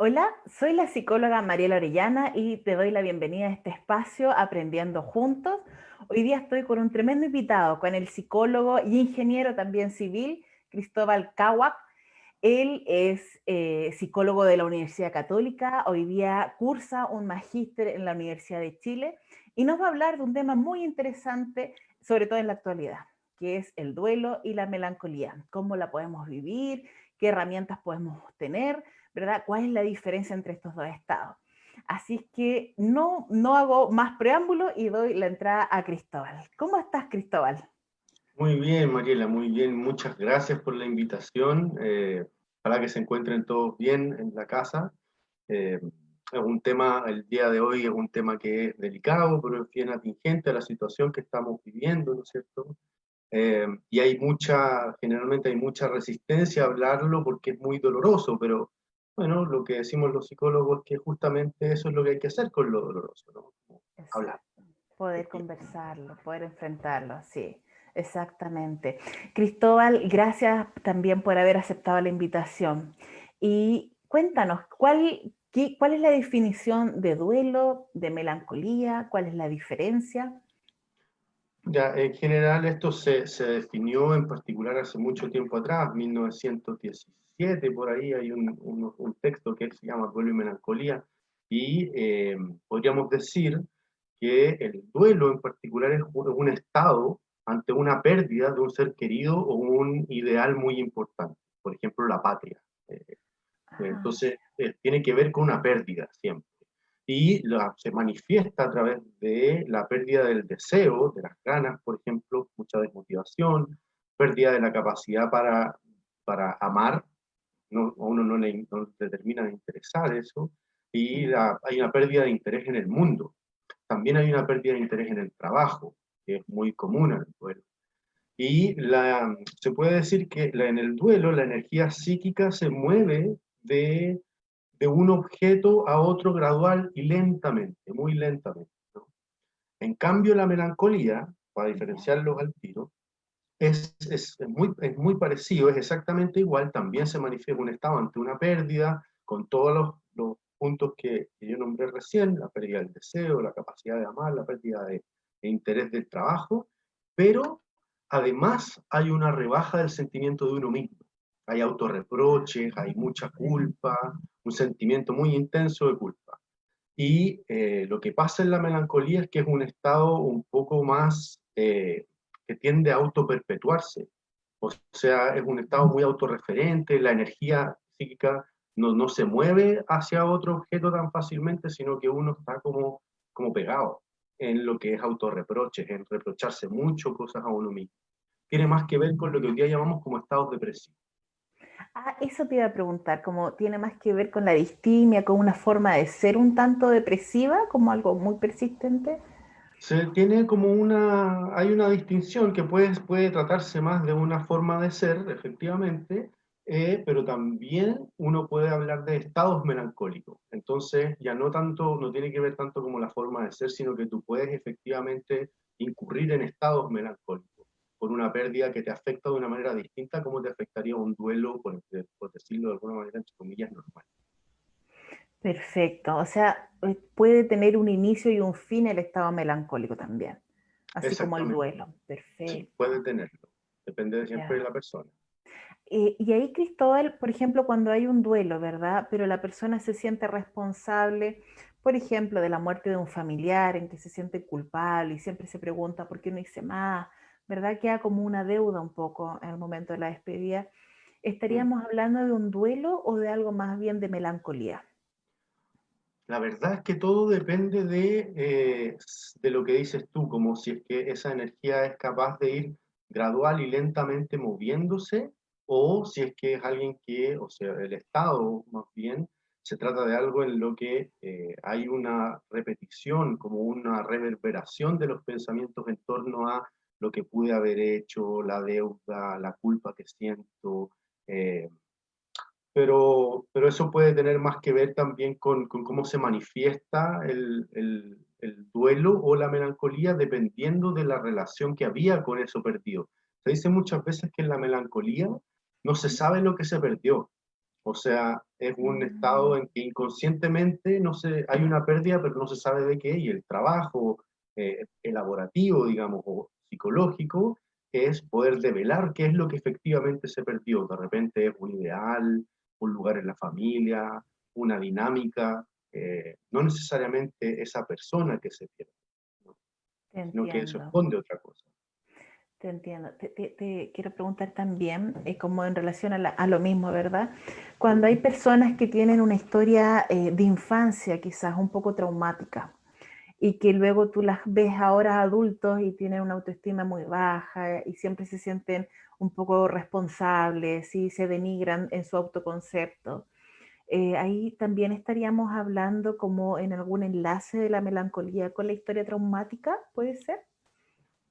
Hola, soy la psicóloga Mariela Orellana y te doy la bienvenida a este espacio Aprendiendo Juntos. Hoy día estoy con un tremendo invitado, con el psicólogo y ingeniero también civil, Cristóbal Cawap. Él es psicólogo de la Universidad Católica, hoy día cursa un magíster en la Universidad de Chile y nos va a hablar de un tema muy interesante, sobre todo en la actualidad, que es el duelo y la melancolía. ¿Cómo la podemos vivir? ¿Qué herramientas podemos tener? ¿Verdad? ¿Cuál es la diferencia entre estos dos estados? Así es que no hago más preámbulo y doy la entrada a Cristóbal. ¿Cómo estás, Cristóbal? Muy bien, Mariela, muy bien. Muchas gracias por la invitación. Ojalá que se encuentren todos bien en la casa. Es un tema, el día de hoy es un tema que es delicado, pero es bien atingente a la situación que estamos viviendo, ¿no es cierto? Y generalmente hay mucha resistencia a hablarlo porque es muy doloroso, pero bueno, lo que decimos los psicólogos es que justamente eso es lo que hay que hacer con lo doloroso, ¿no? Hablar, Exacto. Poder efectivamente. conversarlo, poder enfrentarlo, sí, exactamente. Cristóbal, gracias también por haber aceptado la invitación. Y cuéntanos, ¿cuál es la definición de duelo, de melancolía? ¿Cuál es la diferencia? Ya, en general esto se definió en particular hace mucho tiempo atrás, 1917, por ahí hay un texto que se llama Duelo y Melancolía, y podríamos decir que el duelo en particular es un estado ante una pérdida de un ser querido o un ideal muy importante, por ejemplo la patria. Eh, Ah, entonces, tiene que ver con una pérdida siempre. Y se manifiesta a través de la pérdida del deseo, de las ganas, por ejemplo, mucha desmotivación, pérdida de la capacidad para amar, a uno no le termina de interesar eso, y mm, hay una pérdida de interés en el mundo. También hay una pérdida de interés en el trabajo, que es muy común en el duelo. Y se puede decir que en el duelo la energía psíquica se mueve de un objeto a otro gradual y lentamente, muy lentamente, ¿no? En cambio, la melancolía, para ya. diferenciarlos al tiro, es muy parecido, es exactamente igual, también se manifiesta un estado ante una pérdida, con todos los puntos que yo nombré recién, la pérdida del deseo, la capacidad de amar, la pérdida de interés del trabajo, pero además hay una rebaja del sentimiento de uno mismo. Hay autorreproches, hay mucha culpa, un sentimiento muy intenso de culpa. Y lo que pasa en la melancolía es que es un estado un poco más que tiende a autoperpetuarse. O sea, es un estado muy autorreferente, la energía psíquica no se mueve hacia otro objeto tan fácilmente, sino que uno está como pegado en lo que es autorreproches, en reprocharse mucho cosas a uno mismo. Tiene más que ver con lo que hoy día llamamos como estados depresivos. Ah, eso te iba a preguntar, como tiene más que ver con la distimia, con una forma de ser un tanto depresiva, como algo muy persistente. Hay una distinción que puede tratarse más de una forma de ser, efectivamente, pero también uno puede hablar de estados melancólicos. Entonces, ya no tiene que ver tanto como la forma de ser, sino que tú puedes efectivamente incurrir en estados melancólicos por una pérdida que te afecta de una manera distinta como te afectaría un duelo, por decirlo de alguna manera, entre comillas, normal. Perfecto, o sea, puede tener un inicio y un fin el estado melancólico también, así como el Exactamente, duelo. sí, Perfecto, puede tenerlo. Depende siempre de ya. la persona. Y ahí, Cristóbal, por ejemplo, cuando hay un duelo, ¿verdad? Pero la persona se siente responsable, por ejemplo, de la muerte de un familiar en que se siente culpable y siempre se pregunta por qué no hice más, ¿verdad? Queda como una deuda un poco en el momento de la despedida. Mm. ¿Estaríamos hablando de un duelo o de algo más bien de melancolía? La verdad es que todo depende de lo que dices tú, como si es que esa energía es capaz de ir gradual y lentamente moviéndose, o si es que es alguien que, o sea, el estado más bien, se trata de algo en lo que hay una repetición, como una reverberación de los pensamientos en torno a lo que pude haber hecho, la deuda, la culpa que siento, eh, pero eso puede tener más que ver también con cómo se manifiesta el duelo o la melancolía dependiendo de la relación que había con eso perdido. Se dice muchas veces que en la melancolía no se sabe lo que se perdió, O sea, es un Mm, estado en que inconscientemente no se, hay una pérdida, pero no se sabe de qué, y el trabajo elaborativo, digamos, o psicológico, es poder develar qué es lo que efectivamente se perdió. De repente es un ideal, un lugar en la familia, una dinámica, no necesariamente esa persona que se pierde, ¿no? te Sino que eso entiendo. esconde otra cosa. Te entiendo. Te quiero preguntar también, como en relación a lo mismo, ¿verdad? Cuando hay personas que tienen una historia de infancia quizás un poco traumática y que luego tú las ves ahora adultos y tienen una autoestima muy baja y siempre se sienten un poco responsables y se denigran en su autoconcepto. Ahí también estaríamos hablando como en algún enlace de la melancolía con la historia traumática, ¿puede ser?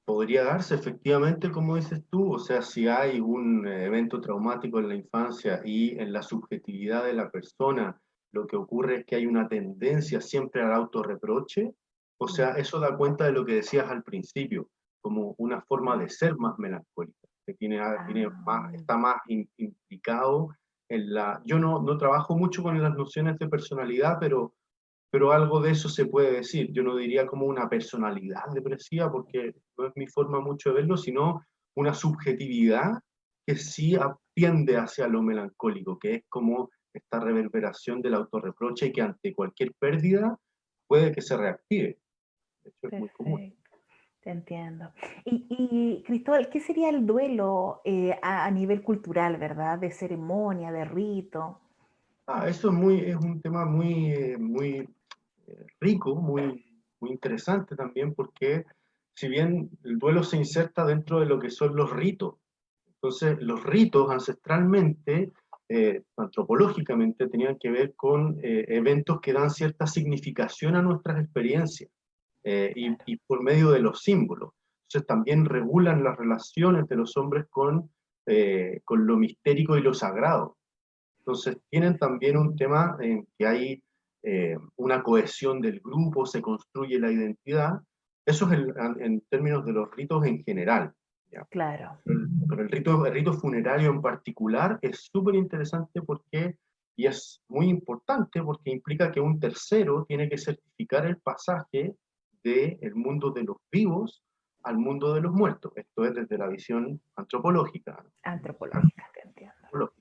Podría darse efectivamente, como dices tú, o sea, si hay un evento traumático en la infancia y en la subjetividad de la persona, lo que ocurre es que hay una tendencia siempre al autorreproche, o sea, Mm. eso da cuenta de lo que decías al principio, como una forma de ser más melancólica, que tiene más, Ah, está más implicado en la... Yo no trabajo mucho con las nociones de personalidad, pero algo de eso se puede decir. Yo no diría como una personalidad depresiva, porque no es mi forma mucho de verlo, sino una subjetividad que sí tiende hacia lo melancólico, que es como esta reverberación del autorreproche y que ante cualquier pérdida puede que se reactive. De hecho, es muy común. perfecto, te entiendo. Cristóbal, ¿qué sería el duelo a nivel cultural, verdad? De ceremonia, de rito. Eso es un tema muy rico, muy interesante también, porque si bien el duelo se inserta dentro de lo que son los ritos, entonces los ritos ancestralmente, antropológicamente, tenían que ver con eventos que dan cierta significación a nuestras experiencias Claro. y por medio de los símbolos. Entonces también regulan las relaciones de los hombres con lo mistérico y lo sagrado. Entonces, tienen también un tema en que hay una cohesión del grupo, se construye la identidad. Eso es en términos de los ritos en general, ¿ya? Claro. Pero el rito funerario en particular es súper interesante y es muy importante porque implica que un tercero tiene que certificar el pasaje del mundo de los vivos al mundo de los muertos. Esto es desde la visión antropológica, Antropológica, te entiendo.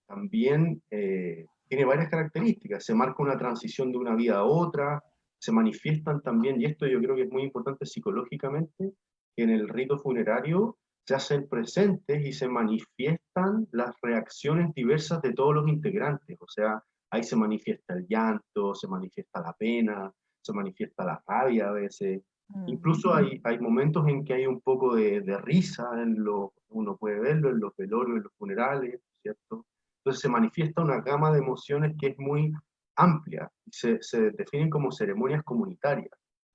también tiene varias características. Se marca una transición de una vida a otra, se manifiestan también, y esto yo creo que es muy importante psicológicamente, que en el rito funerario se hacen presentes y se manifiestan las reacciones diversas de todos los integrantes. O sea, ahí se manifiesta el llanto, se manifiesta la pena, se manifiesta la rabia a veces. Mm, Incluso hay momentos en que hay un poco de risa, uno puede verlo en los velorios, en los funerales, ¿cierto? Entonces se manifiesta una gama de emociones que es muy amplia, se definen como ceremonias comunitarias.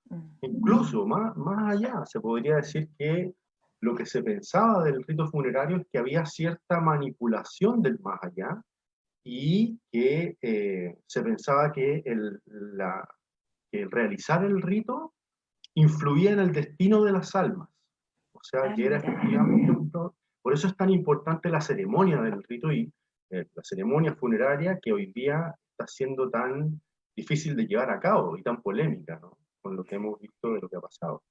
mm. Incluso más allá, se podría decir que lo que se pensaba del rito funerario es que había cierta manipulación del más allá y que se pensaba que que el realizar el rito influía en el destino de las almas. O sea, Ah, que era mira. efectivamente Por eso es tan importante la ceremonia del rito y la ceremonia funeraria que hoy día está siendo tan difícil de llevar a cabo y tan polémica, ¿no? Con lo que hemos visto de lo que ha pasado.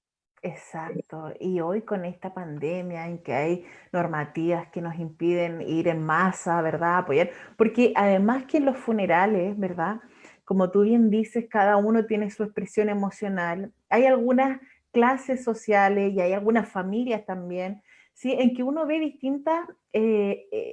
Exacto. Y hoy con esta pandemia en que hay normativas que nos impiden ir en masa, ¿verdad? Apoyar. Porque además que en los funerales, ¿verdad? Como tú bien dices, cada uno tiene su expresión emocional. Hay algunas clases sociales y hay algunas familias también, ¿sí? En que uno ve distintas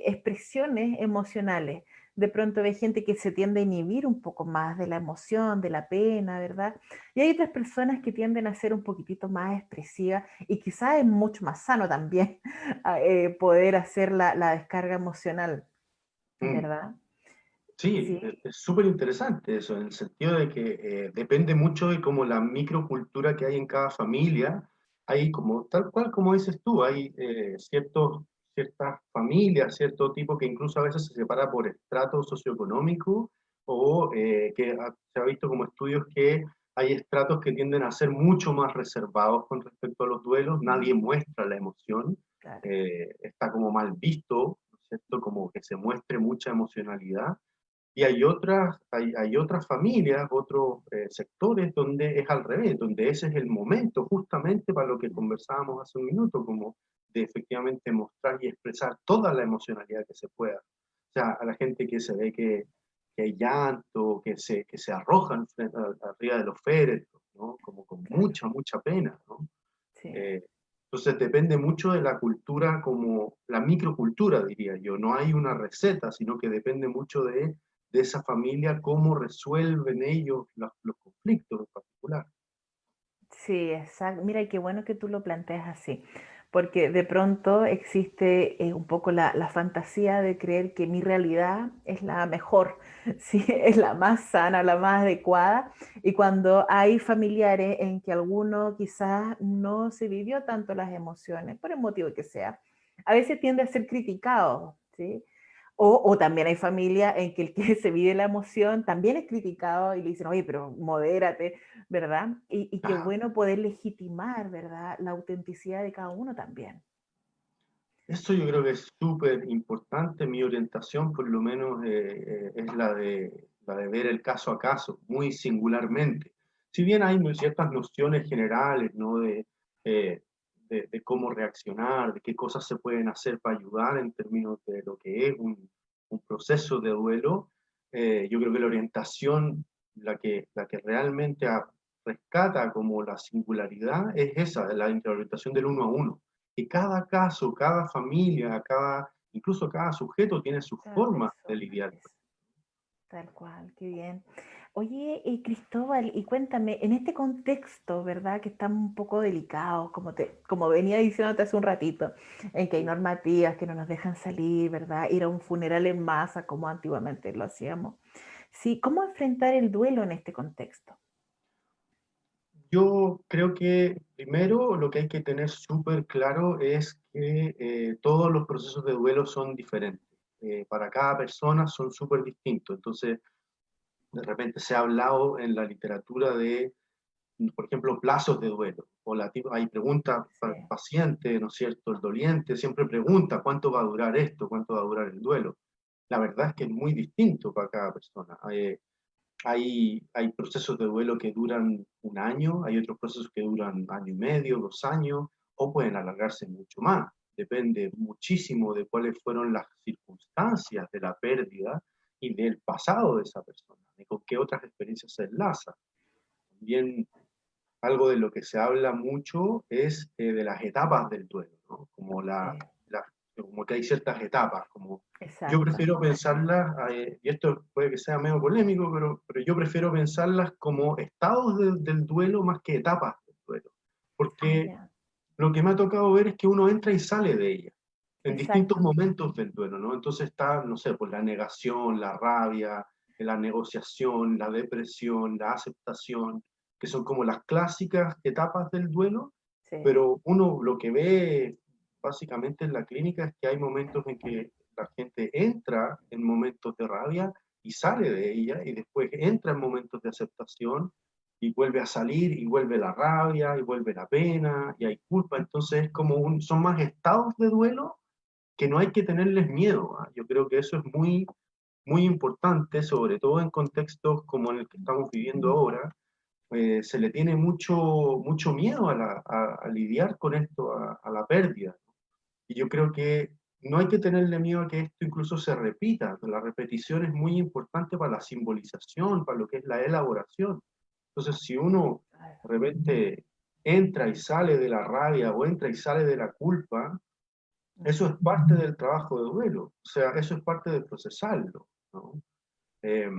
expresiones emocionales. De pronto ve gente que se tiende a inhibir un poco más de la emoción, de la pena, ¿verdad? Y hay otras personas que tienden a ser un poquitito más expresivas y quizás es mucho más sano también poder hacer la descarga emocional, Mm. ¿verdad? Sí, Sí, es súper interesante eso, en el sentido de que depende mucho de como la microcultura que hay en cada familia. Hay como, tal cual como dices tú, hay ciertas familias, cierto tipo que incluso a veces se separa por estrato socioeconómico o se ha visto como estudios que hay estratos que tienden a ser mucho más reservados con respecto a los duelos, nadie mm, muestra la emoción, claro. está como mal visto, ¿no es ¿cierto? Como que se muestre mucha emocionalidad. Y hay otras familias, otros sectores donde es al revés, donde ese es el momento justamente para lo que conversábamos hace un minuto, como de efectivamente mostrar y expresar toda la emocionalidad que se pueda. O sea, a la gente que se ve que hay llanto, que se arrojan arriba de los féretros, ¿no? Como con claro, mucha pena, ¿no? sí. Eh, entonces depende mucho de la cultura, como la microcultura, diría yo. No hay una receta, sino que depende mucho de esa familia, cómo resuelven ellos los conflictos en particular. Sí, exacto. Mira, qué bueno que tú lo planteas así, porque de pronto existe un poco la fantasía de creer que mi realidad es la mejor, sí, es la más sana, la más adecuada, y cuando hay familiares en que alguno quizás no se vivió tanto las emociones, por el motivo que sea, a veces tiende a ser criticado, ¿sí? O también hay familias en que el que se vive la emoción también es criticado y le dicen, oye, pero modérate, ¿verdad? Y qué Ah, bueno poder legitimar, ¿verdad? La autenticidad de cada uno también. eso yo creo que es súper importante. Mi orientación, por lo menos, es la de ver el caso a caso, muy singularmente. Si bien hay ciertas nociones generales, ¿no? Eh, de cómo reaccionar, de qué cosas se pueden hacer para ayudar en términos de lo que es un proceso de duelo, yo creo que la orientación, la que realmente rescata como la singularidad, es esa, la orientación del uno a uno, que cada caso, cada familia, incluso cada sujeto tiene su Cada forma de persona lidiar. es tal cual, qué bien. Oye, Cristóbal, y cuéntame, en este contexto, ¿verdad? Que estamos un poco delicados, como venía diciéndote hace un ratito, en que hay normativas que no nos dejan salir, ¿verdad? Ir a un funeral en masa como antiguamente lo hacíamos. Sí, ¿cómo enfrentar el duelo en este contexto? Yo creo que primero lo que hay que tener súper claro es que todos los procesos de duelo son diferentes. Para cada persona son súper distintos. Entonces, de repente se ha hablado en la literatura de, por ejemplo, plazos de duelo. Hay preguntas Sí, para el paciente, ¿no es cierto? El doliente siempre pregunta cuánto va a durar esto, cuánto va a durar el duelo. La verdad es que es muy distinto para cada persona. Hay procesos de duelo que duran un año, hay otros procesos que duran año y medio, 2 años, o pueden alargarse mucho más. Depende muchísimo de cuáles fueron las circunstancias de la pérdida y del pasado de esa persona, y con qué otras experiencias se enlaza. También algo de lo que se habla mucho es de las etapas del duelo, ¿no? sí, Como que hay ciertas etapas, como yo exacto. prefiero pensarlas, y esto puede que sea medio polémico, pero yo prefiero pensarlas como estados del duelo más que etapas del duelo, Ah, porque ya, lo que me ha tocado ver es que uno entra y sale de ella en distintos exacto. momentos del duelo, ¿no? Entonces está, no sé, pues la negación, la rabia, la negociación, la depresión, la aceptación, que son como las clásicas etapas del duelo, Sí, pero uno lo que ve básicamente en la clínica es que hay momentos en que la gente entra en momentos de rabia y sale de ella, y después entra en momentos de aceptación y vuelve a salir, y vuelve la rabia, y vuelve la pena, y hay culpa. Entonces es como son más estados de duelo que no hay que tenerles miedo, ¿ah? Yo creo que eso es muy importante, sobre todo en contextos como en el que estamos viviendo ahora. Se le tiene mucho miedo a lidiar con esto, a la pérdida. Y yo creo que no hay que tenerle miedo a que esto incluso se repita. La repetición es muy importante para la simbolización, para lo que es la elaboración. Entonces, si uno claro. de repente entra y sale de la rabia o entra y sale de la culpa, eso es parte del trabajo de duelo. O sea, eso es parte de procesarlo, ¿no? Eh,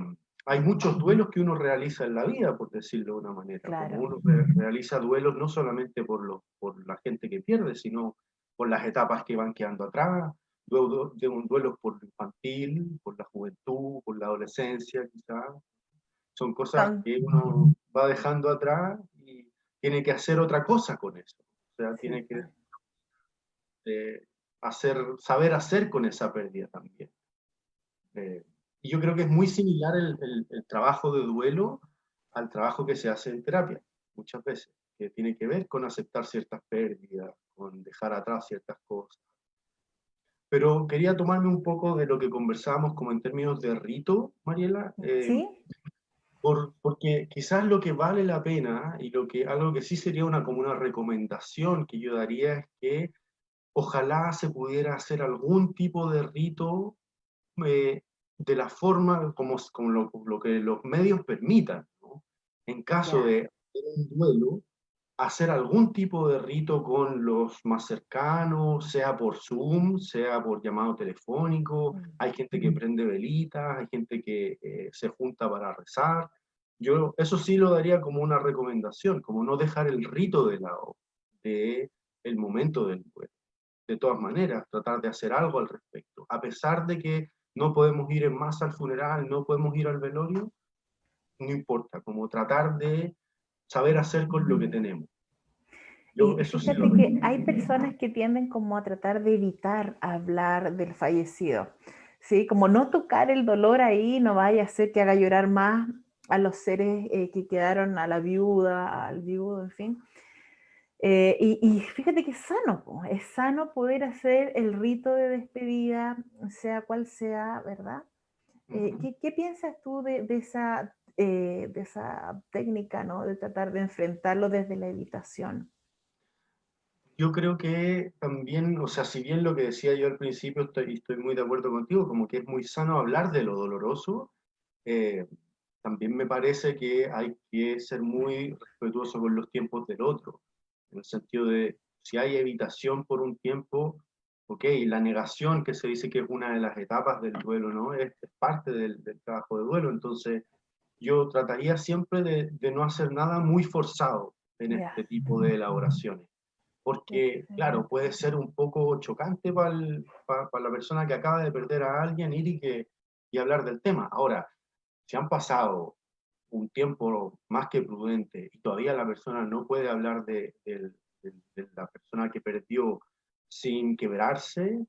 Hay muchos duelos que uno realiza en la vida, por decirlo de una manera, como Claro, uno realiza duelos no solamente por la gente que pierde, sino por las etapas que van quedando atrás, de un duelo por lo infantil, por la juventud, por la adolescencia, quizás. Son cosas son, que uno va dejando atrás y tiene que hacer otra cosa con eso. O sea, sí, tiene que pues, saber hacer con esa pérdida también. Y yo creo que es muy similar el trabajo de duelo al trabajo que se hace en terapia, muchas veces, que tiene que ver con aceptar ciertas pérdidas, con dejar atrás ciertas cosas. Pero quería tomarme un poco de lo que conversábamos como en términos de rito, Mariela, ¿Sí? porque quizás lo que vale la pena y algo que sí sería como una recomendación que yo daría es que ojalá se pudiera hacer algún tipo de rito eh, de la forma como lo que los medios permitan, ¿no? En caso Ya. de un duelo, hacer algún tipo de rito con los más cercanos, sea por Zoom, sea por llamado telefónico. Mm. Hay gente que prende velitas, hay gente que se junta para rezar. Yo eso sí lo daría como una recomendación, como no dejar el rito de lado de el momento del duelo. De todas maneras, tratar de hacer algo al respecto. A pesar de que no podemos ir en masa al funeral, no podemos ir al velorio, no importa, como tratar de saber hacer con lo que tenemos. Yo Y eso sí lo fíjate que hay recomiendo. personas que tienden como a tratar de evitar hablar del fallecido, ¿sí? Como no tocar el dolor ahí, no vaya a ser que haga llorar más a los seres que quedaron, a la viuda, al viudo, en fin. Y fíjate que es sano poder hacer el rito de despedida, sea cual sea, ¿verdad? Ujú. ¿Qué piensas tú de esa técnica, ¿no? De tratar de enfrentarlo desde la evitación. Yo creo que también, o sea, si bien lo que decía yo al principio, estoy muy de acuerdo contigo, como que es muy sano hablar de lo doloroso, eh, también me parece que hay que ser muy respetuoso con los tiempos del otro, en el sentido de, si hay evitación por un tiempo, ok, la negación, que se dice que es una de las etapas del duelo, ¿no? Es parte del trabajo de duelo, entonces yo trataría siempre de no hacer nada muy forzado en Ya, este tipo de elaboraciones, porque, claro, perfecto. puede ser un poco chocante para la persona que acaba de perder a alguien ir y hablar del tema. Ahora, si han pasado un tiempo más que prudente y todavía la persona no puede hablar de la persona que perdió sin quebrarse,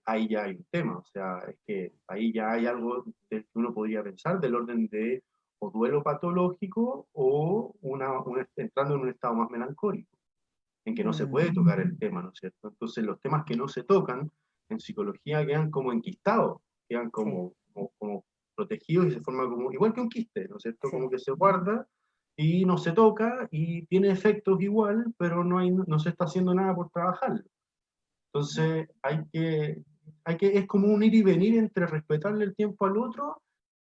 ahí ya hay un tema. O sea, es que ahí ya hay algo del que uno podría pensar del orden de o duelo patológico o entrando en un estado más melancólico en que no se Mm, puede tocar el tema, ¿no es cierto? Entonces los temas que no se tocan en psicología quedan como enquistados, quedan sí, como protegidos y se forma como, igual que un quiste, ¿no es cierto? Como sí. que se guarda y no se toca y tiene efectos igual, pero no se está haciendo nada por trabajarlo. Entonces es como un ir y venir entre respetarle el tiempo al otro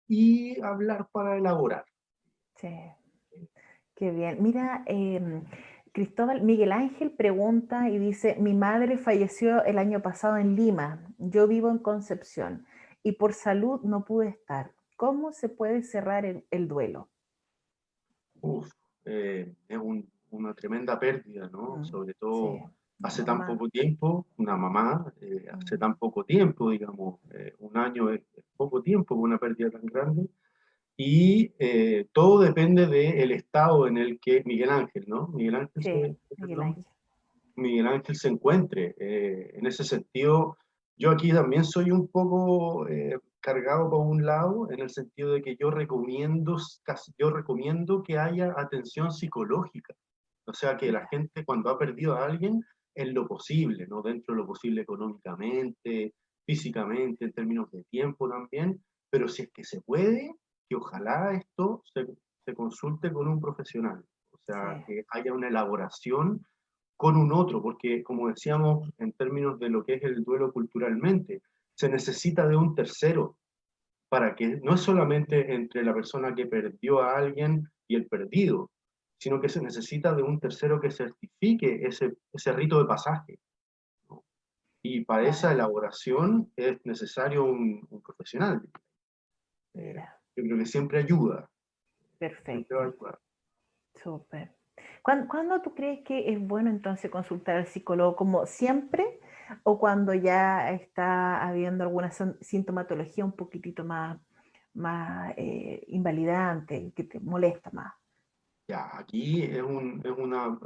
y hablar para elaborar. Sí, qué bien. Mira, Cristóbal, Miguel Ángel pregunta y dice, mi madre falleció el año pasado en Lima, yo vivo en Concepción y por salud no pude estar. ¿Cómo se puede cerrar el duelo? Uf, es una tremenda pérdida, ¿no? Mm, Sobre sí, todo una hace tan mamá. poco tiempo, una mamá, hace Mm, tan poco tiempo, digamos, un año es poco tiempo con una pérdida tan grande, y todo depende del estado en el que Miguel Ángel, ¿no? Miguel Ángel sí, es el Miguel nombre. Ángel. Miguel Ángel se encuentre. En ese sentido, yo aquí también soy un poco cargado por un lado, en el sentido de que yo recomiendo que haya atención psicológica. O sea, que la Ya, gente cuando ha perdido a alguien, en lo posible, ¿no? Dentro de lo posible económicamente, físicamente, en términos de tiempo también, pero si es que se puede, que ojalá esto se consulte con un profesional. O sí, sea, que haya una elaboración con un otro, porque como decíamos en términos de lo que es el duelo culturalmente, se necesita de un tercero para que no es solamente entre la persona que perdió a alguien y el perdido, sino que se necesita de un tercero que certifique ese rito de pasaje, ¿no? Y para esa claro, elaboración es necesario un profesional. Eh, mira, yo creo que siempre ayuda, siempre va a perfecto, ayudar. súper. ¿Cuándo tú crees que es bueno entonces consultar al psicólogo? ¿Como siempre o cuando ya está habiendo alguna sintomatología un poquitito más invalidante, que te molesta más? Ya, aquí es una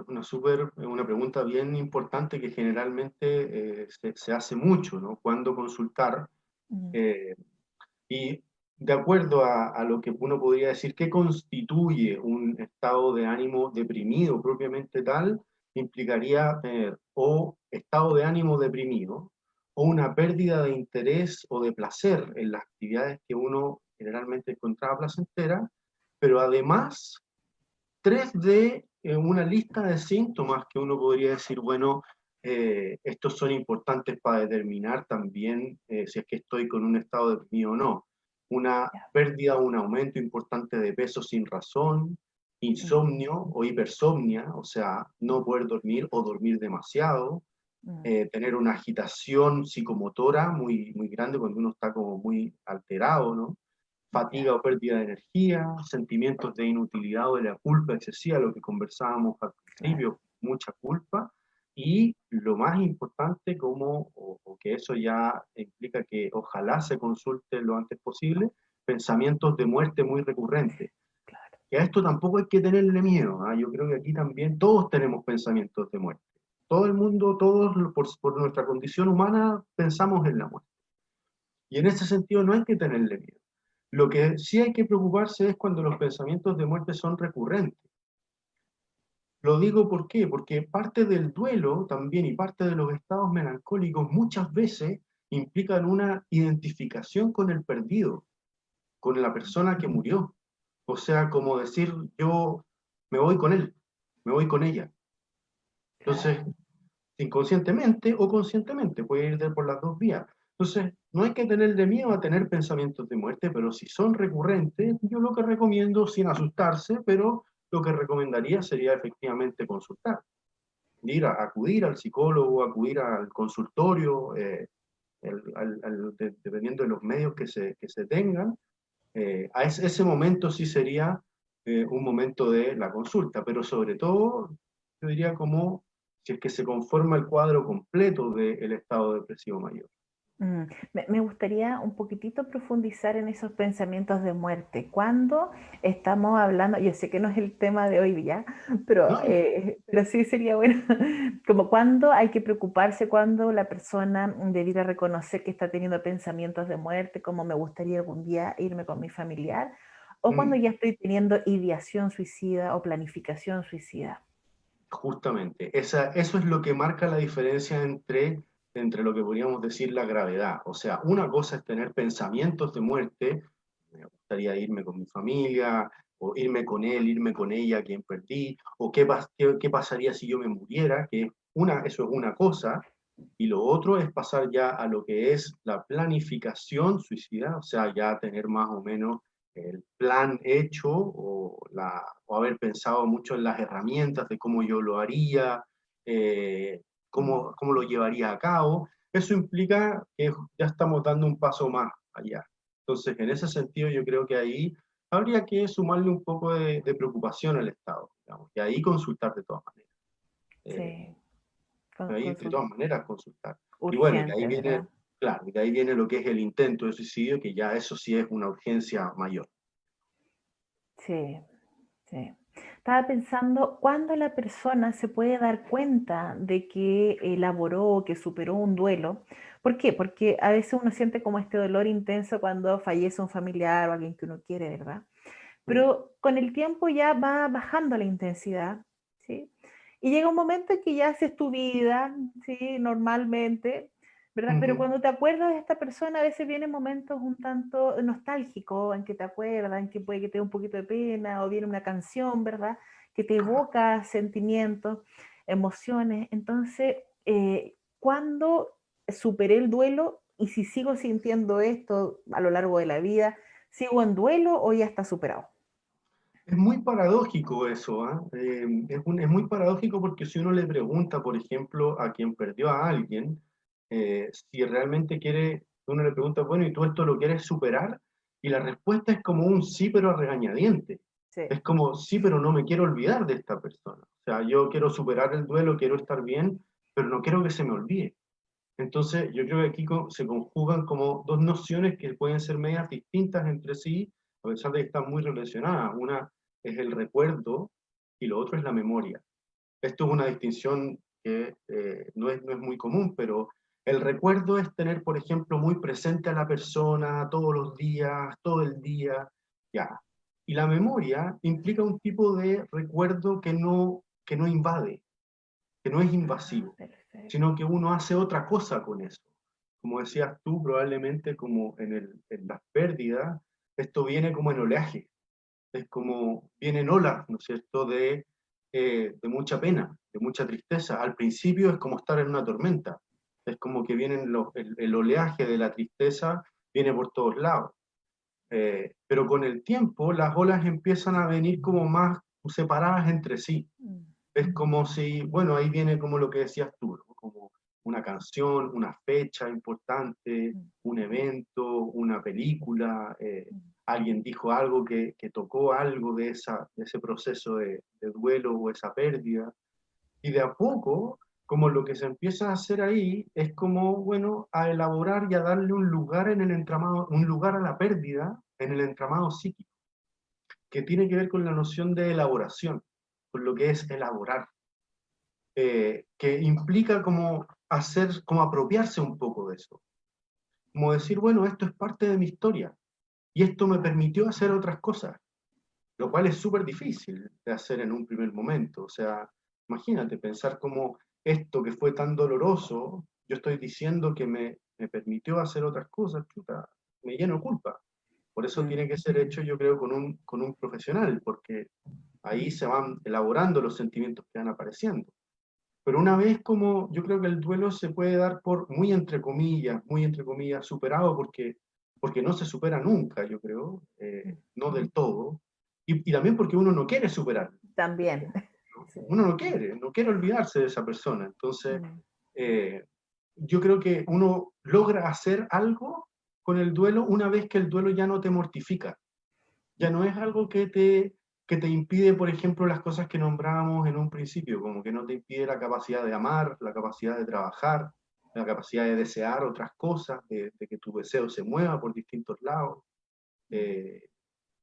pregunta bien importante que generalmente se hace mucho, ¿no? ¿Cuándo consultar? Mm, Eh, y de acuerdo a lo que uno podría decir que constituye un estado de ánimo deprimido propiamente tal, implicaría o estado de ánimo deprimido o una pérdida de interés o de placer en las actividades que uno generalmente encontraba placentera, pero además tres de una lista de síntomas que uno podría decir, bueno, estos son importantes para determinar también si es que estoy con un estado deprimido o no. Una Ya. pérdida o un aumento importante de peso sin razón, Mm, insomnio o hipersomnia, o sea, no poder dormir o dormir demasiado, mm, tener una agitación psicomotora muy grande cuando uno está como muy alterado, ¿no? ya. Fatiga o pérdida de energía, sentimientos de inutilidad o de la culpa excesiva, lo que conversábamos al Claro. principio, mucha culpa, y lo más importante, o que eso ya implica que ojalá se consulte lo antes posible, pensamientos de muerte muy recurrentes. Claro. Y a esto tampoco hay que tenerle miedo, ¿ah? Yo creo que aquí también todos tenemos pensamientos de muerte. Todo el mundo, todos por nuestra condición humana, pensamos en la muerte. Y en ese sentido no hay que tenerle miedo. Lo que sí hay que preocuparse es cuando los pensamientos de muerte son recurrentes. Lo digo ¿por qué? Porque parte del duelo también y parte de los estados melancólicos muchas veces implican una identificación con el perdido, con la persona que murió. O sea, como decir, yo me voy con él, me voy con ella. Entonces, Claro. inconscientemente o conscientemente, puede ir por las dos vías. Entonces, no hay que tenerle miedo a tener pensamientos de muerte, pero si son recurrentes, yo lo que recomiendo, sin asustarse, pero lo que recomendaría sería efectivamente consultar, acudir al psicólogo, acudir al consultorio, dependiendo de los medios que se tengan. Ese momento sí sería un momento de la consulta, pero sobre todo, yo diría como si es que se conforma el cuadro completo del estado depresivo mayor. Me gustaría un poquitito profundizar en esos pensamientos de muerte. Cuando estamos hablando, yo sé que no es el tema de hoy día, No, no, pero sí sería bueno, como cuando hay que preocuparse, cuando la persona debiera reconocer que está teniendo pensamientos de muerte, como me gustaría algún día irme con mi familiar, o cuando mm, ya estoy teniendo ideación suicida o planificación suicida. justamente, eso es lo que marca la diferencia entre lo que podríamos decir la gravedad. O sea, una cosa es tener pensamientos de muerte, me gustaría irme con mi familia, o irme con él, irme con ella, a quien perdí, o qué pasaría si yo me muriera, eso es una cosa, y lo otro es pasar ya a lo que es la planificación suicida, o sea, ya tener más o menos el plan hecho o haber pensado mucho en las herramientas de cómo yo lo haría, eh, Mm, cómo lo llevaría a cabo. Eso implica que ya estamos dando un paso más allá. Entonces, en ese sentido, yo creo que ahí habría que sumarle un poco de preocupación al Estado, digamos, y ahí consultar de todas maneras. Eh, sí, ahí de todas maneras consultar. Y bueno, y de ahí urgente, viene, ¿verdad? claro, y de ahí viene lo que es el intento de suicidio, que ya eso sí es una urgencia mayor. Sí. Sí. Estaba pensando, ¿cuándo la persona se puede dar cuenta de que elaboró, que superó un duelo? ¿Por qué? Porque a veces uno siente como este dolor intenso cuando fallece un familiar o alguien que uno quiere, ¿verdad? ¿Mm? Pero con el tiempo ya va bajando la intensidad, ¿sí? Y llega un momento en que ya haces tu vida, ¿sí? Normalmente, ¿verdad? Pero Ujú. cuando te acuerdas de esta persona, a veces vienen momentos un tanto nostálgicos en que te acuerdas, en que puede que te dé un poquito de pena, o viene una canción, ¿verdad? Que te evoca sentimientos, emociones. Entonces, cuando superé el duelo y si sigo sintiendo esto a lo largo de la vida, ¿sigo en duelo o ya está superado? Es muy paradójico eso, ¿ah? Es muy paradójico porque si uno le pregunta, por ejemplo, a quien perdió a alguien, si realmente quiere, uno le pregunta, bueno, ¿y tú esto lo quieres superar? Y la respuesta es como un sí, pero a regañadientes. Sí. Es como, sí, pero no me quiero olvidar de esta persona. O sea, yo quiero superar el duelo, quiero estar bien, pero no quiero que se me olvide. Entonces, yo creo que aquí se conjugan como dos nociones que pueden ser medias distintas entre sí, a pesar de que están muy relacionadas. Una es el recuerdo y lo otro es la memoria. Esto es una distinción que no es muy común, pero el recuerdo es tener, por ejemplo, muy presente a la persona todos los días, todo el día, ya. Y la memoria implica un tipo de recuerdo que no invade, que no es Ah, invasivo, perfecto. sino que uno hace otra cosa con eso. como decías tú, probablemente como en las pérdidas, esto viene como en oleaje, es como vienen olas, ¿no es cierto?, de mucha pena, de mucha tristeza. Al principio es como estar en una tormenta, es como que vienen el oleaje de la tristeza, viene por todos lados. Pero con el tiempo las olas empiezan a venir como más separadas entre sí. Mm, Es como si, bueno, ahí viene como lo que decías tú, ¿no? Como una canción, una fecha importante, mm, un evento, una película, mm. alguien dijo algo que tocó algo de ese proceso de duelo o esa pérdida. Y de a poco, como lo que se empieza a hacer ahí es como, bueno, a elaborar y a darle un lugar en el entramado, un lugar a la pérdida en el entramado psíquico, que tiene que ver con la noción de elaboración, con lo que es elaborar, que implica como hacer, como apropiarse un poco de eso, como decir, bueno, esto es parte de mi historia y esto me permitió hacer otras cosas, lo cual es súper difícil de hacer en un primer momento. O sea, imagínate pensar como esto que fue tan doloroso, yo estoy diciendo que me permitió hacer otras cosas, puta, me lleno de culpa. Por eso Mm. tiene que ser hecho, yo creo, con un profesional, porque ahí se van elaborando los sentimientos que van apareciendo. Pero una vez como yo creo que el duelo se puede dar por muy entre comillas, superado porque no se supera nunca, yo creo, Mm. no del todo, y también porque uno no quiere superar, También. ¿no? Sí. Uno no quiere olvidarse de esa persona. Entonces, Mm. eh, yo creo que uno logra hacer algo con el duelo una vez que el duelo ya no te mortifica, ya no es algo que te impide, por ejemplo, las cosas que nombrábamos en un principio, como que no te impide la capacidad de amar, la capacidad de trabajar, la capacidad de desear otras cosas, de que tu deseo se mueva por distintos lados. Eh,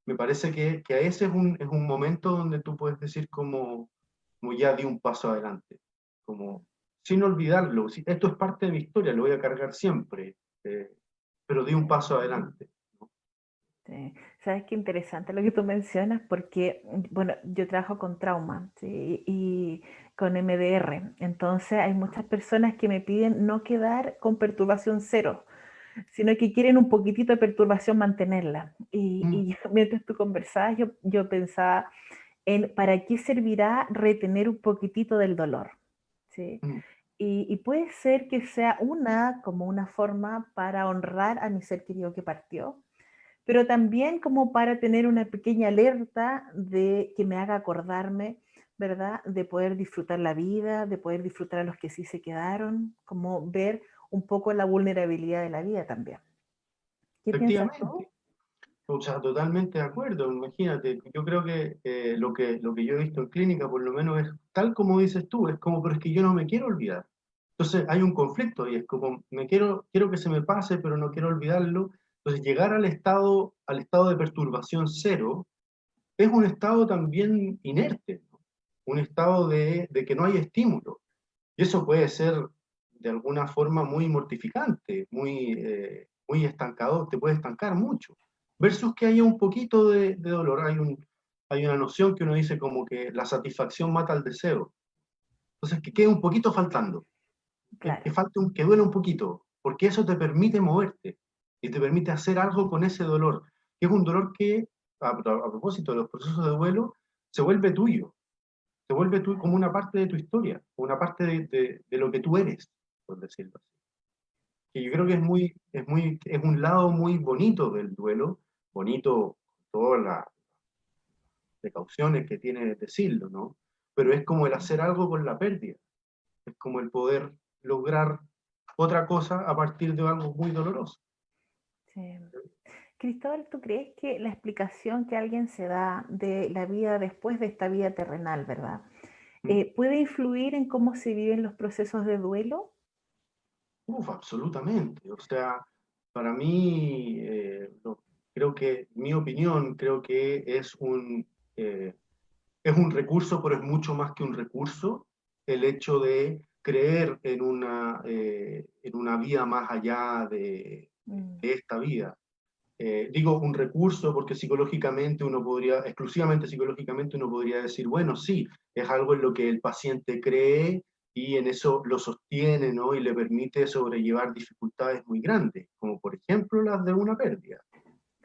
Me parece que ese es un momento donde tú puedes decir como, como ya di un paso adelante, como sin olvidarlo, esto es parte de mi historia, lo voy a cargar siempre, pero di un paso adelante. ¿No? Sí. ¿Sabes qué interesante lo que tú mencionas? Porque, bueno, yo trabajo con trauma, ¿sí? Y con MDR. Entonces hay muchas personas que me piden no quedar con perturbación cero, sino que quieren un poquitito de perturbación mantenerla. Mm, Y mientras tú conversabas, yo pensaba en para qué servirá retener un poquitito del dolor, ¿sí? mm. Y puede ser que sea como una forma para honrar a mi ser querido que partió, pero también como para tener una pequeña alerta de que me haga acordarme, ¿verdad? De poder disfrutar la vida, de poder disfrutar a los que sí se quedaron, como ver un poco la vulnerabilidad de la vida también. ¿Qué piensas tú? Efectivamente. O sea, totalmente de acuerdo. Imagínate, yo creo que, lo que yo he visto en clínica, por lo menos, es tal como dices tú, es como, pero es que yo no me quiero olvidar. Entonces hay un conflicto y es como, quiero que se me pase, pero no quiero olvidarlo. Entonces llegar al estado de perturbación cero es un estado también inerte, ¿no? Un estado de que no hay estímulo. Y eso puede ser de alguna forma muy mortificante, muy estancador, te puede estancar mucho. Versus que haya un poquito de dolor. Hay una noción que uno dice como que la satisfacción mata al deseo. Entonces, que quede un poquito faltando, Claro, que duele un poquito, porque eso te permite moverte y te permite hacer algo con ese dolor, que es un dolor que, a propósito de los procesos de duelo, se vuelve tuyo, se vuelve tú como una parte de tu historia, una parte de lo que tú eres, por decirlo así. Que yo creo que sí. es un lado muy bonito del duelo, bonito todas las precauciones que tiene decirlo, ¿no? Pero es como el hacer algo con la pérdida, es como el poder lograr otra cosa a partir de algo muy doloroso. Sí. Cristóbal, ¿tú crees que la explicación que alguien se da de la vida después de esta vida terrenal, ¿verdad? Mm. ¿Puede influir en cómo se viven los procesos de duelo? Uf, absolutamente. O sea, para mí, creo que, mi opinión, creo que es un recurso, pero es mucho más que un recurso, el hecho de creer en una vida más allá Mm, de esta vida. Digo un recurso porque psicológicamente uno podría, exclusivamente psicológicamente uno podría decir, bueno, sí, es algo en lo que el paciente cree y en eso lo sostiene, ¿no? Y le permite sobrellevar dificultades muy grandes, como por ejemplo las de una pérdida,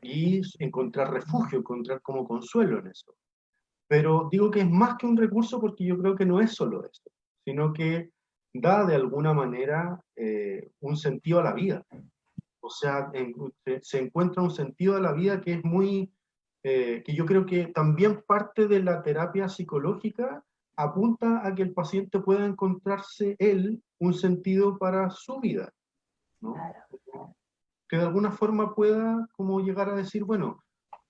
y encontrar refugio, encontrar como consuelo en eso. Pero digo que es más que un recurso porque yo creo que no es solo eso, sino que da de alguna manera un sentido a la vida. O sea, se encuentra un sentido a la vida que es muy, que yo creo que también parte de la terapia psicológica apunta a que el paciente pueda encontrarse él un sentido para su vida, ¿no? Claro. Que de alguna forma pueda como llegar a decir, bueno,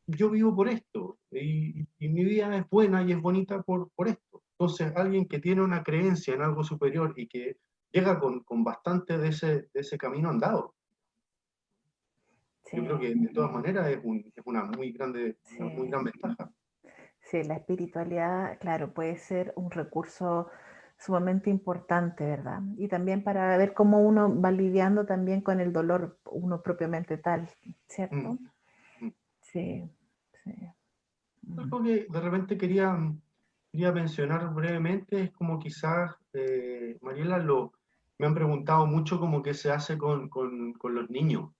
yo vivo por esto y mi vida es buena y es bonita por esto. Entonces, alguien que tiene una creencia en algo superior y que llega con bastante de ese camino andado, Sí, yo creo que de todas maneras es una muy grande, una muy sí. gran ventaja. Sí, la espiritualidad, claro, puede ser un recurso sumamente importante, ¿verdad? Y también para ver cómo uno va lidiando también con el dolor, uno propiamente tal, Mm, ¿cierto? mm. Sí, sí. Mm. Algo que de repente quería mencionar brevemente es como quizás, Mariela, me han preguntado mucho como qué se hace con los niños.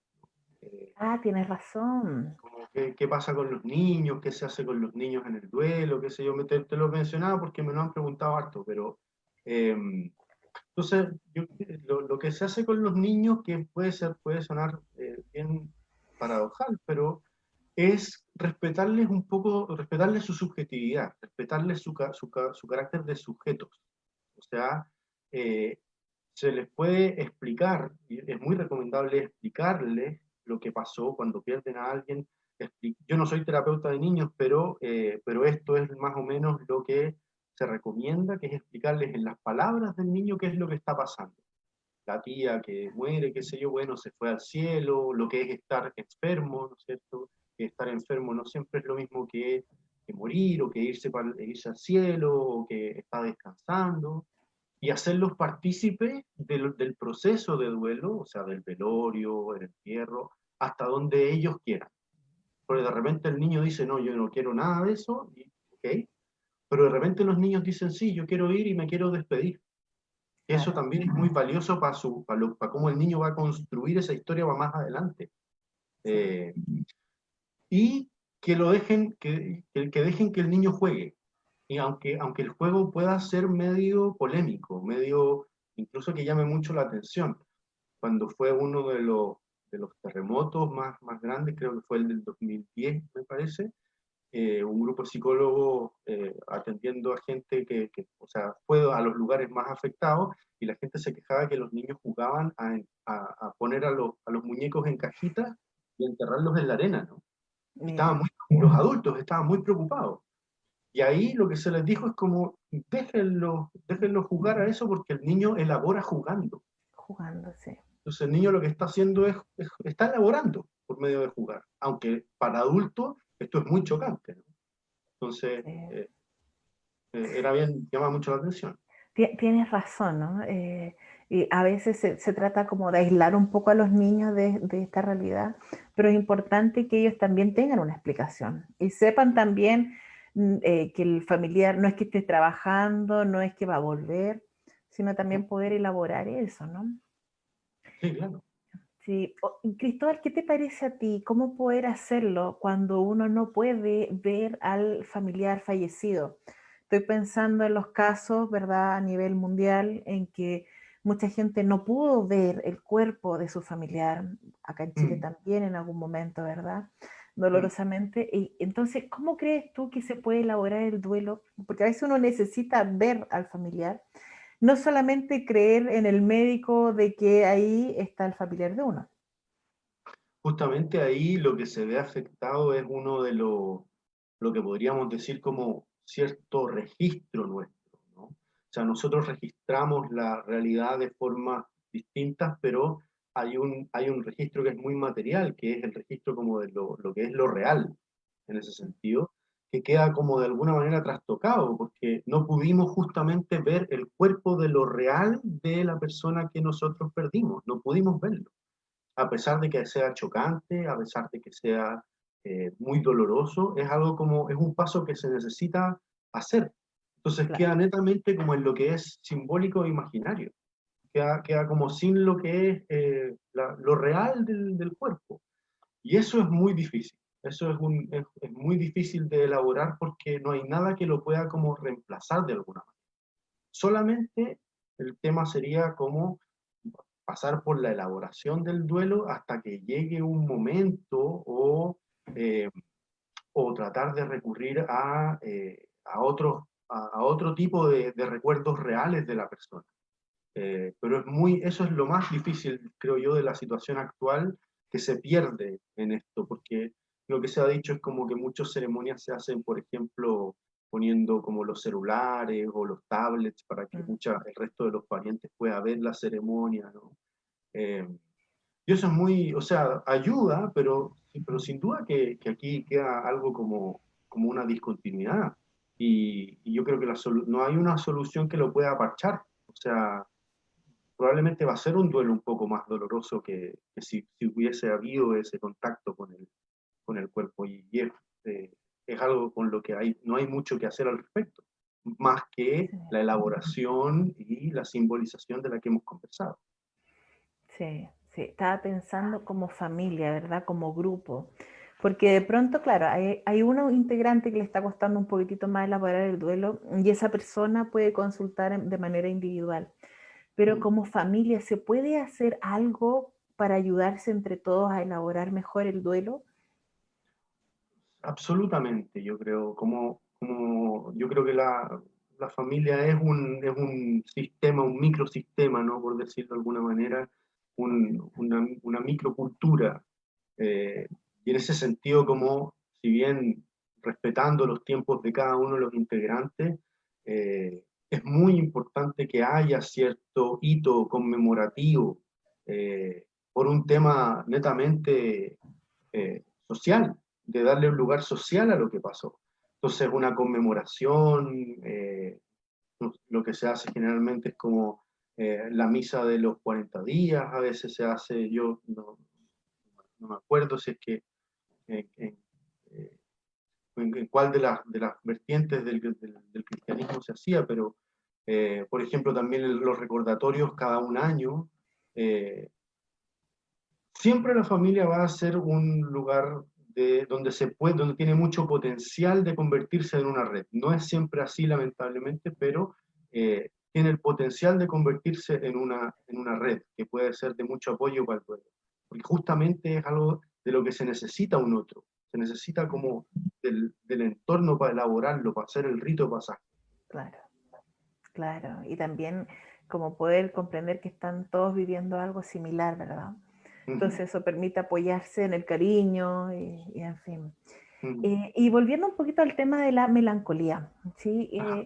Eh, Ah, tienes razón. Como qué pasa con los niños, qué se hace con los niños en el duelo, qué sé yo, te lo mencionaba porque me lo han preguntado harto, pero eh, entonces lo que se hace con los niños, que puede sonar bien paradojal, pero es respetarles un poco, respetarles su subjetividad, respetarles su carácter de sujetos. O sea, eh, se les puede explicar, y es muy recomendable explicarles lo que pasó cuando pierden a alguien. Yo no soy terapeuta de niños, pero esto es más o menos lo que se recomienda, que es explicarles en las palabras del niño qué es lo que está pasando. La tía que muere, qué sé yo, bueno, se fue al cielo, lo que es estar enfermo, ¿no es cierto? Que estar enfermo no siempre es lo mismo que morir, o que irse al cielo, o que está descansando, y hacerlos partícipes del proceso de duelo, o sea, del velorio, el entierro, hasta donde ellos quieran. Porque de repente el niño dice, no, yo no quiero nada de eso, y, ok, pero de repente los niños dicen, sí, yo quiero ir y me quiero despedir. Eso Claro, también es muy valioso para cómo el niño va a construir esa historia va más adelante. sí. Eh, y que lo dejen, que dejen que el niño juegue. Y aunque el juego pueda ser medio polémico, medio incluso que llame mucho la atención. Cuando fue uno de los terremotos más grandes, creo que fue el del 2010, me parece, un grupo de psicólogos atendiendo a gente o sea, fue a los lugares más afectados y la gente se quejaba que los niños jugaban a poner a los muñecos en cajitas y enterrarlos en la arena, ¿no? Y Mira, los adultos estaban muy preocupados. Y ahí lo que se les dijo es como, déjenlo jugar a eso porque el niño elabora jugando. jugándose. Entonces el niño lo que está haciendo está elaborando por medio de jugar, aunque para adultos esto es muy chocante, ¿no? Entonces, Sí. era bien, llama mucho la atención. Tienes razón, ¿no? Y a veces se trata como de aislar un poco a los niños de esta realidad, pero es importante que ellos también tengan una explicación y sepan también que el familiar no es que esté trabajando, no es que va a volver, sino también poder elaborar eso, ¿no? Sí, claro. Sí. Y Cristóbal, ¿qué te parece a ti? ¿Cómo poder hacerlo cuando uno no puede ver al familiar fallecido? Estoy pensando en los casos, ¿verdad?, a nivel mundial, en que mucha gente no pudo ver el cuerpo de su familiar, acá en Chile Mm, también en algún momento, ¿verdad? mm. Dolorosamente. Y entonces, ¿cómo crees tú que se puede elaborar el duelo? Porque a veces uno necesita ver al familiar, no solamente creer en el médico de que ahí está el familiar de uno. Justamente ahí lo que se ve afectado es uno de lo que podríamos decir como cierto registro nuestro, ¿no? O sea, nosotros registramos la realidad de formas distintas, pero hay un registro que es muy material, que es el registro como de lo que es lo real, en ese sentido, que queda como de alguna manera trastocado, porque no pudimos justamente ver el cuerpo de lo real de la persona que nosotros perdimos, no pudimos verlo a pesar de que sea chocante, a pesar de que sea muy doloroso, es algo como, es un paso que se necesita hacer. Entonces claro, queda netamente como en lo que es simbólico e imaginario. Queda como sin lo que es lo real del cuerpo. Y eso es muy difícil. Eso es muy difícil de elaborar porque no hay nada que lo pueda como reemplazar de alguna manera. Solamente el tema sería como pasar por la elaboración del duelo hasta que llegue un momento eh, o tratar de recurrir a otro tipo de recuerdos reales de la persona. Pero eso es lo más difícil, creo yo, de la situación actual, que se pierde en esto, porque lo que se ha dicho es como que muchas ceremonias se hacen, por ejemplo, poniendo como los celulares o los tablets para que mm, el resto de los parientes pueda ver la ceremonia, ¿no? Eh, y eso es muy, o sea, ayuda, pero sin duda que aquí queda algo como una discontinuidad. Y yo creo que no hay una solución que lo pueda parchar. O sea, probablemente va a ser un duelo un poco más doloroso que si hubiese habido ese contacto con el cuerpo. Es algo con lo que no hay mucho que hacer al respecto, más que sí, la elaboración y la simbolización de la que hemos conversado. sí, sí. Estaba pensando como familia, ¿verdad? Como grupo. Porque de pronto, claro, hay uno integrante que le está costando un poquitito más elaborar el duelo y esa persona puede consultar de manera individual. Pero Mm. como familia, ¿se puede hacer algo para ayudarse entre todos a elaborar mejor el duelo? Absolutamente, yo creo, yo creo que la familia es un sistema, un microsistema, ¿no? Por decirlo de alguna manera, una microcultura. eh, y en ese sentido, como si bien respetando los tiempos de cada uno de los integrantes, es muy importante que haya cierto hito conmemorativo por un tema netamente social, de darle un lugar social a lo que pasó. Entonces, una conmemoración, lo que se hace generalmente es como la misa de los 40 días, a veces se hace, yo no me acuerdo si es que en, en, eh, en cuál de las vertientes del cristianismo se hacía, pero por ejemplo también los recordatorios cada un año, eh, siempre la familia va a ser un lugar donde tiene mucho potencial de convertirse en una red. No es siempre así, lamentablemente, pero tiene el potencial de convertirse en una red que puede ser de mucho apoyo para el pueblo. Porque justamente es algo de lo que se necesita un otro. Se necesita como del entorno para elaborarlo, para hacer el rito de pasaje. Claro, claro. Y también como poder comprender que están todos viviendo algo similar, ¿verdad? Ujú, Entonces eso permite apoyarse en el cariño y en fin. ujú. Y volviendo un poquito al tema de la melancolía, ¿sí? Ah,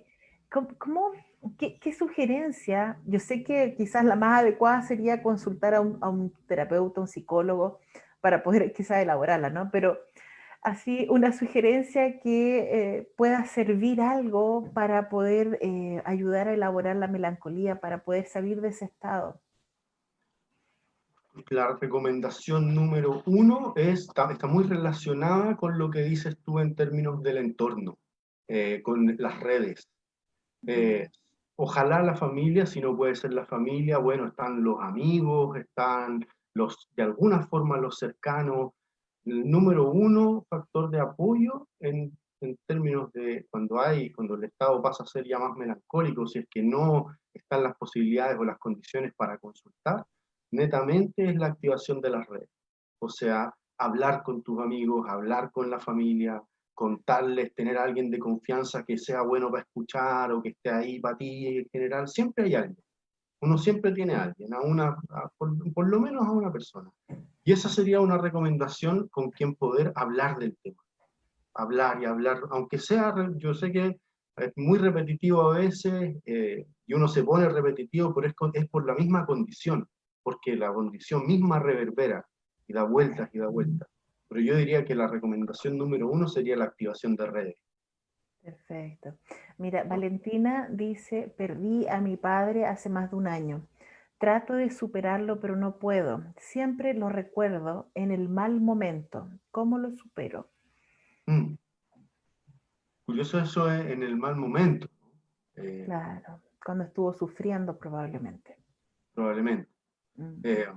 ¿Qué sugerencia? Yo sé que quizás la más adecuada sería consultar a un terapeuta, un psicólogo, para poder quizás elaborarla, ¿no? Pero así una sugerencia que pueda servir algo para poder ayudar a elaborar la melancolía, para poder salir de ese estado. la recomendación número uno está muy relacionada con lo que dices tú en términos del entorno, con las redes. Eh, Ojalá la familia, si no puede ser la familia, bueno, están los amigos, están de alguna forma los cercanos. El número uno, factor de apoyo en términos de cuando el estado pasa a ser ya más melancólico, si es que no están las posibilidades o las condiciones para consultar, netamente es la activación de las redes. O sea, hablar con tus amigos, hablar con la familia, contarles, tener a alguien de confianza que sea bueno para escuchar o que esté ahí para ti en general, siempre hay alguien. Uno siempre tiene a alguien, por lo menos a una persona. Y esa sería una recomendación con quien poder hablar del tema. Hablar y hablar, aunque sea, yo sé que es muy repetitivo a veces, y uno se pone repetitivo, pero es por la misma condición, porque la condición misma reverbera y da vueltas y da vueltas. Pero yo diría que la recomendación número uno sería la activación de redes. Perfecto. Mira, Valentina dice, perdí a mi padre hace más de un año. Trato de superarlo, pero no puedo. Siempre lo recuerdo en el mal momento. ¿Cómo lo supero? Mm. Curioso eso es en el mal momento. Claro, cuando estuvo sufriendo probablemente. probablemente. Mm, Eh,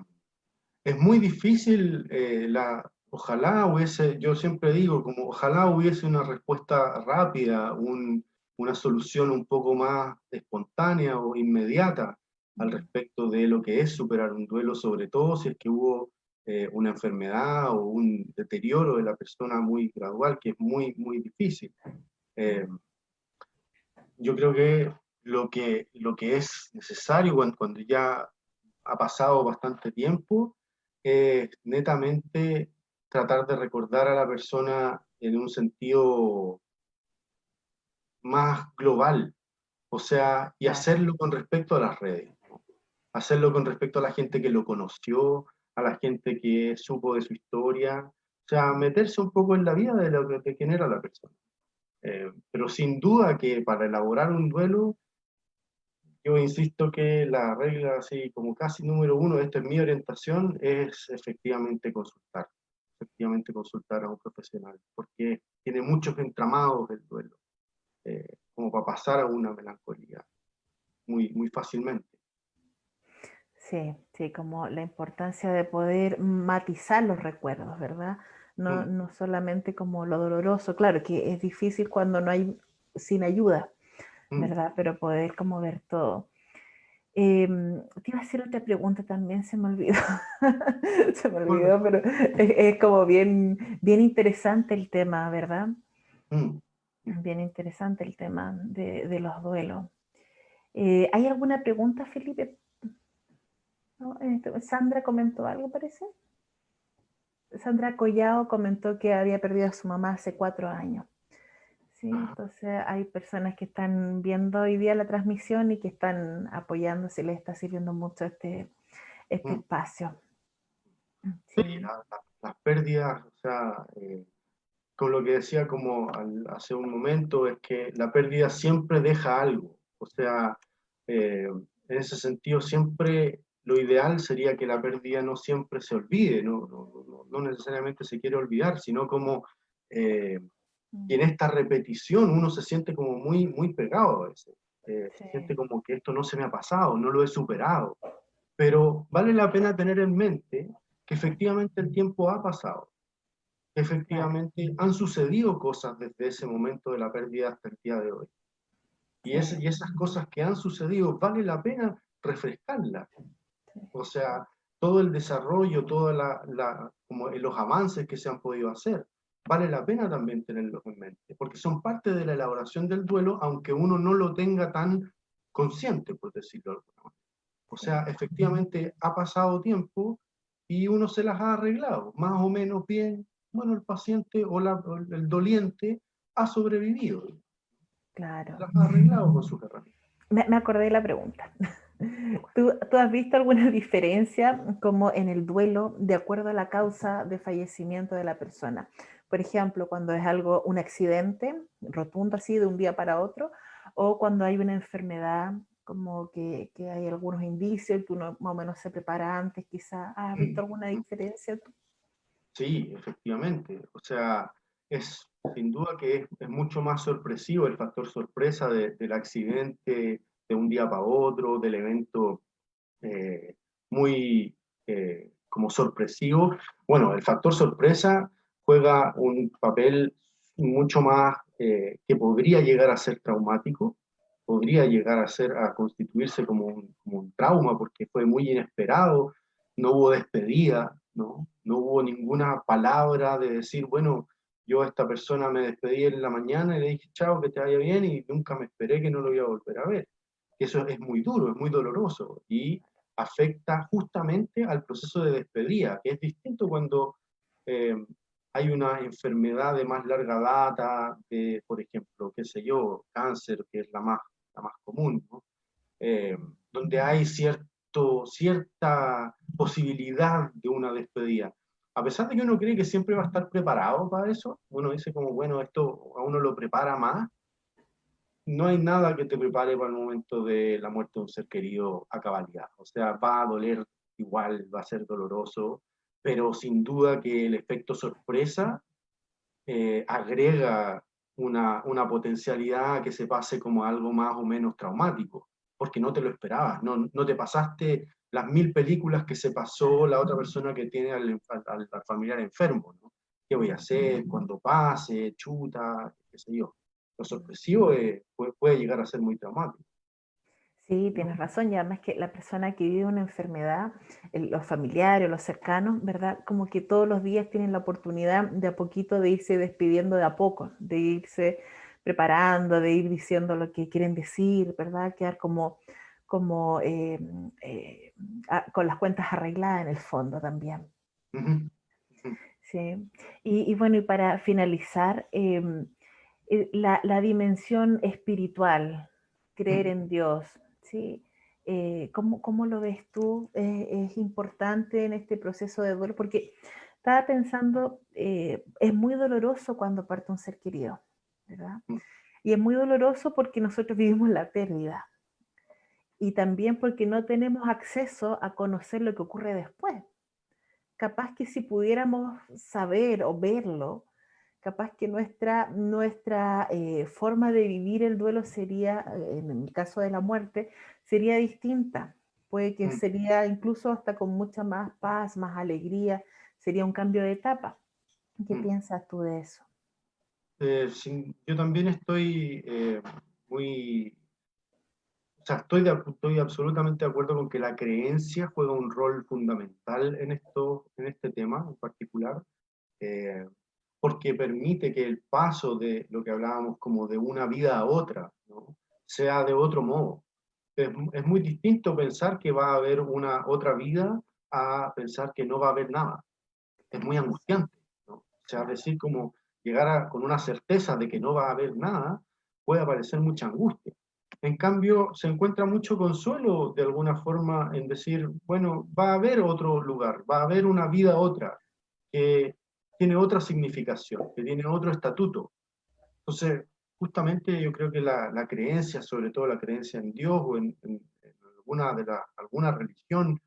es muy difícil, ojalá hubiese, yo siempre digo, como ojalá hubiese una respuesta rápida, una solución un poco más espontánea o inmediata al mm, respecto de lo que es superar un duelo, sobre todo si es que hubo una enfermedad o un deterioro de la persona muy gradual, que es muy, muy difícil. Eh, mm. yo creo que lo que es necesario cuando ya ha pasado bastante tiempo es netamente tratar de recordar a la persona en un sentido más global, o sea, y Claro, hacerlo con respecto a las redes, ¿no? Hacerlo con respecto a la gente que lo conoció, a la gente que supo de su historia, o sea, meterse un poco en la vida de lo que de quién era la persona. Pero sin duda que para elaborar un duelo, yo insisto que la regla, así como casi número uno, esta es mi orientación, es efectivamente consultar a un profesional, porque tiene muchos entramados el duelo, como para pasar a una melancolía muy, muy fácilmente. sí, sí, como la importancia de poder matizar los recuerdos, ¿verdad? No, Mm, no solamente como lo doloroso, claro que es difícil cuando no hay sin ayuda, mm, ¿verdad? Pero poder como ver todo. Te iba a hacer otra pregunta también, se me olvidó. Se me bueno, olvidó, pero es como bien, bien interesante el tema, ¿verdad? mm, mm. Bien interesante el tema de los duelos. ¿Hay alguna pregunta, Felipe? ¿No? Sandra comentó algo, parece. Sandra Collao comentó que había perdido a su mamá hace 4 años. Sí, Ah, entonces hay personas que están viendo hoy día la transmisión y que están apoyándose, les está sirviendo mucho este mm. espacio. Sí, Sí, las pérdidas, o sea, con lo que decía como hace un momento, es que la pérdida siempre deja algo. O sea, en ese sentido, siempre lo ideal sería que la pérdida no siempre se olvide, no necesariamente se quiere olvidar, sino como eh, que en mm, esta repetición uno se siente como muy, muy pegado a veces. Se siente sí, como que esto no se me ha pasado, no lo he superado. Pero vale la pena tener en mente que efectivamente el tiempo ha pasado, claro, efectivamente han sucedido cosas desde ese momento de la pérdida hasta el día de hoy. sí, Y esas cosas que han sucedido vale la pena refrescarlas. sí, O sea, todo el desarrollo, como los avances que se han podido hacer, vale la pena también tenerlos en mente, porque son parte de la elaboración del duelo, aunque uno no lo tenga tan consciente, por decirlo de alguna manera. O sí, sea, efectivamente ha pasado tiempo y uno se las ha arreglado, más o menos bien. Bueno, el paciente o el doliente ha sobrevivido, se claro. las ha arreglado con sus herramientas. Me acordé de la pregunta. ¿Tú has visto alguna diferencia como en el duelo de acuerdo a la causa de fallecimiento de la persona? Por ejemplo, cuando es algo, un accidente rotundo así de un día para otro, o cuando hay una enfermedad como que hay algunos indicios que uno más o menos se prepara antes, quizás. ¿Has visto alguna diferencia tú? Sí, efectivamente. O sea, es sin duda que es mucho más sorpresivo el factor sorpresa del accidente de un día para otro, del evento muy como sorpresivo. Bueno, el factor sorpresa juega un papel mucho más que podría llegar a ser traumático, podría llegar a constituirse como un trauma porque fue muy inesperado, no hubo despedida, ¿no? No hubo ninguna palabra de decir, bueno, yo a esta persona me despedí en la mañana y le dije, chao, que te vaya bien, y nunca me esperé que no lo iba a volver a ver. Eso es muy duro, es muy doloroso y afecta justamente al proceso de despedida, que es distinto cuando eh, hay una enfermedad de más larga data, de, por ejemplo, qué sé yo, cáncer, que es la más común, ¿no? Eh, donde hay cierta posibilidad de una despedida. A pesar de que uno cree que siempre va a estar preparado para eso, uno dice como, bueno, esto a uno lo prepara más, no hay nada que te prepare para el momento de la muerte de un ser querido a cabalidad. O sea, va a doler igual, va a ser doloroso, pero sin duda que el efecto sorpresa agrega una potencialidad que se pase como algo más o menos traumático, porque no te lo esperabas, no te pasaste las 1000 películas que se pasó la otra persona que tiene al familiar enfermo, ¿no? ¿Qué voy a hacer cuando pase? Chuta, qué sé yo. Lo sorpresivo puede llegar a ser muy traumático, Sí, ¿no? tienes razón, y además que la persona que vive una enfermedad, los familiares, los cercanos, ¿verdad? Como que todos los días tienen la oportunidad de a poquito de irse despidiendo de a poco, de irse preparando, de ir diciendo lo que quieren decir, ¿verdad? Quedar como eh, con las cuentas arregladas en el fondo también. Ujú, ujú, Sí. Y bueno, y para finalizar, la dimensión espiritual, creer ujú, en Dios, ¿sí? ¿Cómo lo ves tú? ¿Es importante en este proceso de duelo? Porque estaba pensando, es muy doloroso cuando parte un ser querido, ¿verdad? ujú, Y es muy doloroso porque nosotros vivimos la pérdida y también porque no tenemos acceso a conocer lo que ocurre después. Capaz que si pudiéramos saber o verlo, capaz que nuestra forma de vivir el duelo sería, en el caso de la muerte, sería distinta. Puede que ujú. sería incluso hasta con mucha más paz, más alegría, sería un cambio de etapa. ¿Qué Ujú. piensas tú de eso? Yo también estoy muy, o sea, estoy absolutamente de acuerdo con que la creencia juega un rol fundamental en este tema en particular, eh, porque permite que el paso de lo que hablábamos como de una vida a otra, ¿no? Sea de otro modo. Es muy distinto pensar que va a haber una otra vida a pensar que no va a haber nada. Es muy angustiante, ¿no? O sea, Claro. decir como con una certeza de que no va a haber nada puede aparecer mucha angustia. En cambio, se encuentra mucho consuelo de alguna forma en decir, bueno, va a haber otro lugar, va a haber una vida otra, que tiene otra significación, que tiene otro estatuto. Entonces, justamente yo creo que la creencia, sobre todo la creencia en Dios o en alguna religión,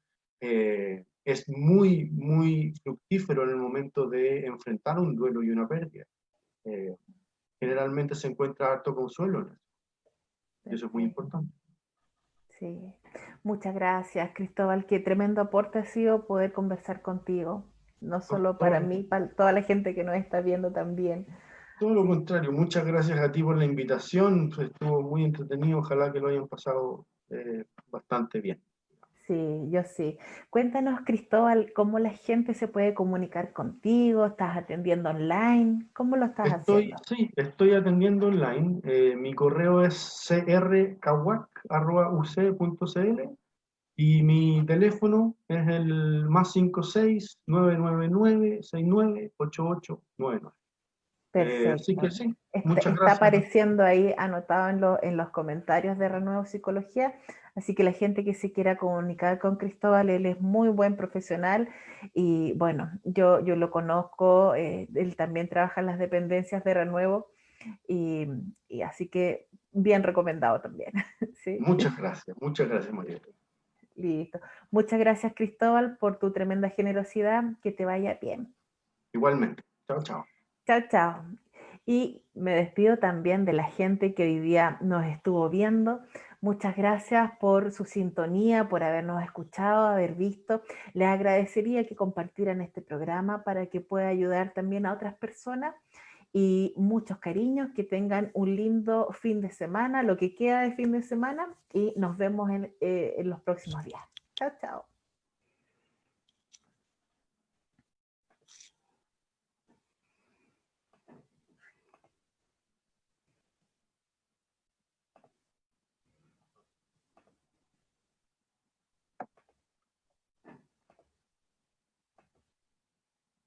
es muy, muy fructífero en el momento de enfrentar un duelo y una pérdida. Eh, Generalmente se encuentra harto consuelo en eso, y eso es muy Perfecto. importante. Sí. Muchas gracias, Cristóbal. Qué tremendo aporte ha sido poder conversar contigo. No No, solo para mí, para toda la gente que nos está viendo también. todo lo Sí, contrario, muchas gracias a ti por la invitación, estuvo muy entretenido, ojalá que lo hayan pasado bastante bien. sí, yo sí. Cuéntanos, Cristóbal, cómo la gente se puede comunicar contigo. ¿Estás atendiendo online? ¿Cómo lo estás haciendo? Sí, estoy atendiendo online. Mi correo es crcahuac@uc.cl y mi teléfono es el +56 999 698899. Así Perfecto. que sí, Está, muchas está gracias. apareciendo ahí anotado en los comentarios de Renuevo Psicología, así que la gente que se quiera comunicar con Cristóbal, él es muy buen profesional y bueno, yo lo conozco, él también trabaja en las dependencias de Renuevo y, y así que bien recomendado también. ¿Sí? Muchas gracias, María. Listo. Muchas gracias, Cristóbal, por tu tremenda generosidad. Que te vaya bien. Igualmente. Chao, chao. Chao, chao. Y me despido también de la gente que hoy día nos estuvo viendo. Muchas gracias por su sintonía, por habernos escuchado, haber visto. Les agradecería que compartieran este programa para que pueda ayudar también a otras personas. Y muchos cariños, que tengan un lindo fin de semana, lo que queda de fin de semana, y nos vemos en los próximos días. Chao, chao.